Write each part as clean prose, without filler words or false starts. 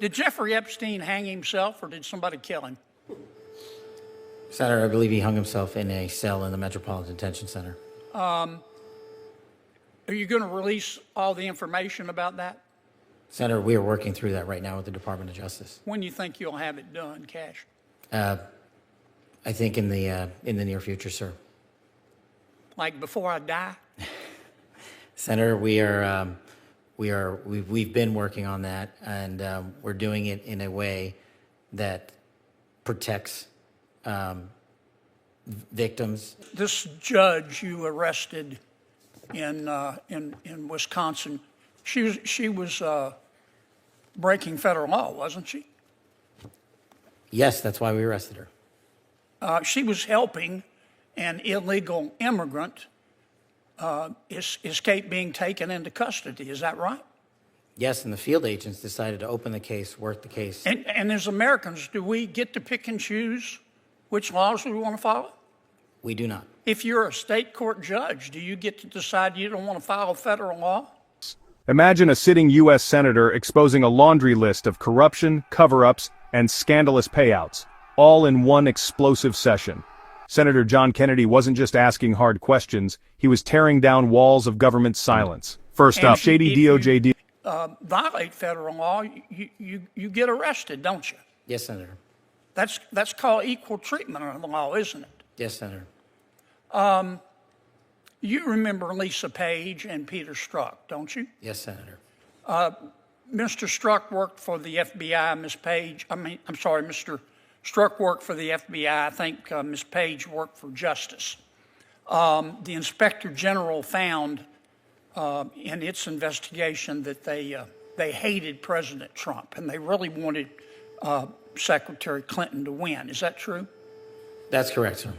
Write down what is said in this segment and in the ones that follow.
Did Jeffrey Epstein hang himself or did somebody kill him? Senator, I believe he hung himself in a cell in the Metropolitan Detention Center. Are you going to release all the information about that? Senator, we are working through that right now with the Department of Justice. When do you think you'll have it done, Cash? I think in the near future, sir. Like before I die? Senator, we've been working on that, and we're doing it in a way that protects victims. This judge you arrested in Wisconsin, she was breaking federal law, wasn't she? Yes, that's why we arrested her. She was helping an illegal immigrant escape being taken into custody. Is that right? Yes, and the field agents decided to open the case, work the case. And as Americans, do we get to pick and choose which laws we want to follow? We do not. If you're a state court judge, do you get to decide you don't want to follow federal law? Imagine a sitting U.S. senator exposing a laundry list of corruption, cover-ups, and scandalous payouts, all in one explosive session. Senator John Kennedy wasn't just asking hard questions, he was tearing down walls of government silence. First up, shady DOJ deal. Violate federal law, you get arrested, don't you? Yes, Senator. That's called equal treatment under the law, isn't it? Yes, Senator. You remember Lisa Page and Peter Strzok, don't you? Yes, Senator. Mr. Strzok worked for the FBI. Mr. Strzok worked for the FBI. I think Ms. Page worked for Justice. The Inspector General found in its investigation that they hated President Trump and they really wanted Secretary Clinton to win. Is that true? That's correct, sir.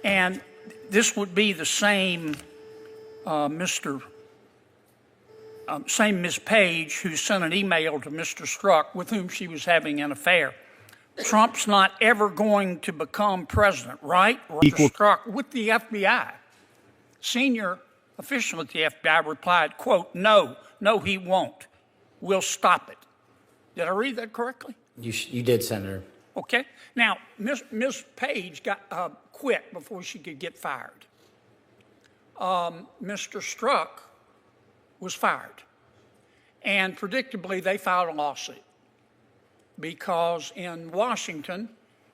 And this would be the same same Ms. Page who sent an email to Mr. Strzok with whom she was having an affair. Trump's not ever going to become president, right? Mr. Strzok with the FBI. Senior official at the FBI replied, quote, no, he won't. We'll stop it. Did I read that correctly? You did, Senator. Okay. Now, Ms. Page got quit before she could get fired. Mr. Strzok was fired. And predictably, they filed a lawsuit because in Washington,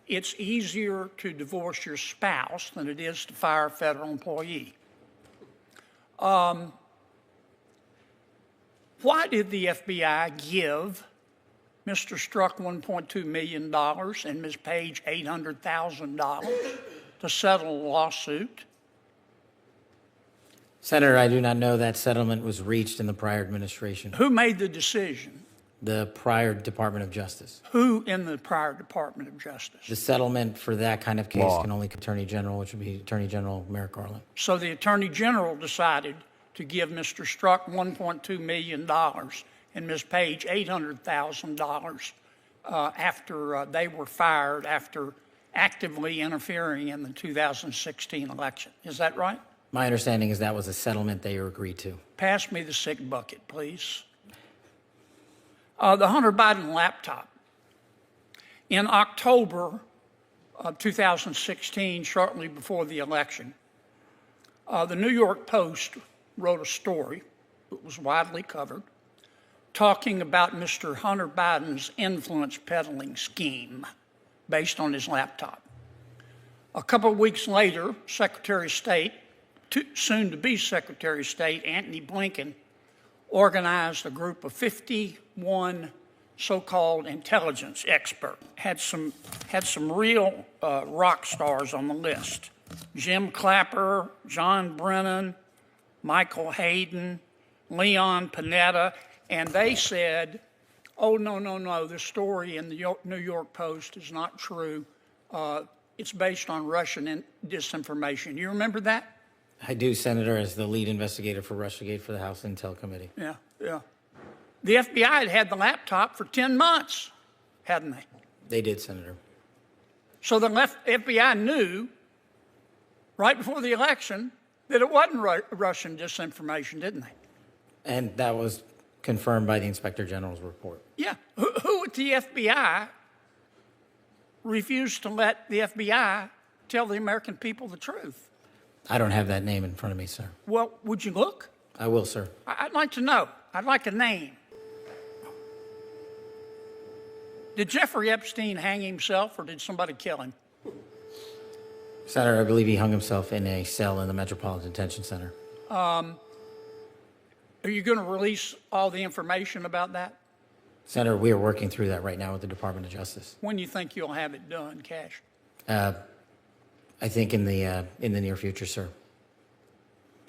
it's easier to divorce your spouse than it is to fire a federal employee. Why did the FBI give Mr. Strzok $1.2 million and Ms. Page $800,000 to settle a lawsuit? Senator, I do not know that settlement was reached in the prior administration. Who made the decision? The prior Department of Justice. Who in the prior Department of Justice? The settlement for that kind of case can only Attorney General, which would be Attorney General Merrick Garland. So the Attorney General decided to give Mr. Strzok $1.2 million and Ms. Page $800,000 after they were fired after actively interfering in the 2016 election. Is that right? My understanding is that was a settlement they agreed to. Pass me the sick bucket, please. The Hunter Biden laptop. In October of 2016, shortly before the election, the New York Post wrote a story that was widely covered talking about Mr. Hunter Biden's influence peddling scheme based on his laptop. A couple of weeks later, Secretary of State, soon-to-be Secretary of State, Antony Blinken, organized a group of 51 so-called intelligence experts. Had some real rock stars on the list. Jim Clapper, John Brennan, Michael Hayden, Leon Panetta, and they said, oh, no, the story in the New York Post is not true. It's based on Russian disinformation. You remember that? I do, Senator, as the lead investigator for Russiagate for the House Intel Committee. Yeah. The FBI had the laptop for 10 months, hadn't they? They did, Senator. So the FBI knew right before the election that it wasn't Russian disinformation, didn't they? And that was confirmed by the Inspector General's report. Yeah. Who at the FBI refused to let the FBI tell the American people the truth? I don't have that name in front of me, sir. Well, would you look? I will, sir. I'd like to know. I'd like a name. Did Jeffrey Epstein hang himself or did somebody kill him? Senator, I believe he hung himself in a cell in the Metropolitan Detention Center. Are you going to release all the information about that? Senator, we are working through that right now with the Department of Justice. When do you think you'll have it done, Cash? I think in the near future, sir.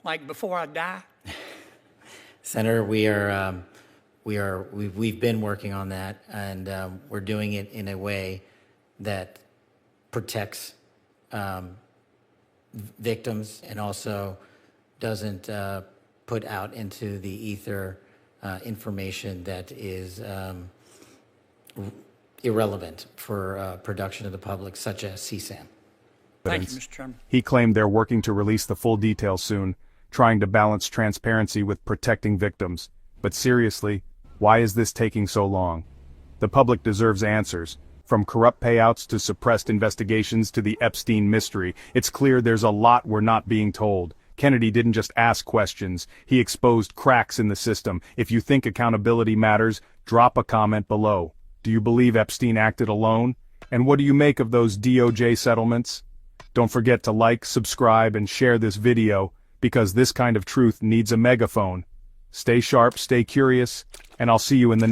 Like before I die? Senator, we've been working on that, and we're doing it in a way that protects victims and also doesn't put out into the ether information that is irrelevant for production to the public, such as CSAM. Thank you, Mr. Chairman. He claimed they're working to release the full details soon, trying to balance transparency with protecting victims. But seriously, why is this taking so long? The public deserves answers. From corrupt payouts to suppressed investigations to the Epstein mystery, it's clear there's a lot we're not being told. Kennedy didn't just ask questions, he exposed cracks in the system. If you think accountability matters, drop a comment below. Do you believe Epstein acted alone? And what do you make of those DOJ settlements? Don't forget to like, subscribe, and share this video, because this kind of truth needs a megaphone. Stay sharp, stay curious, and I'll see you in the next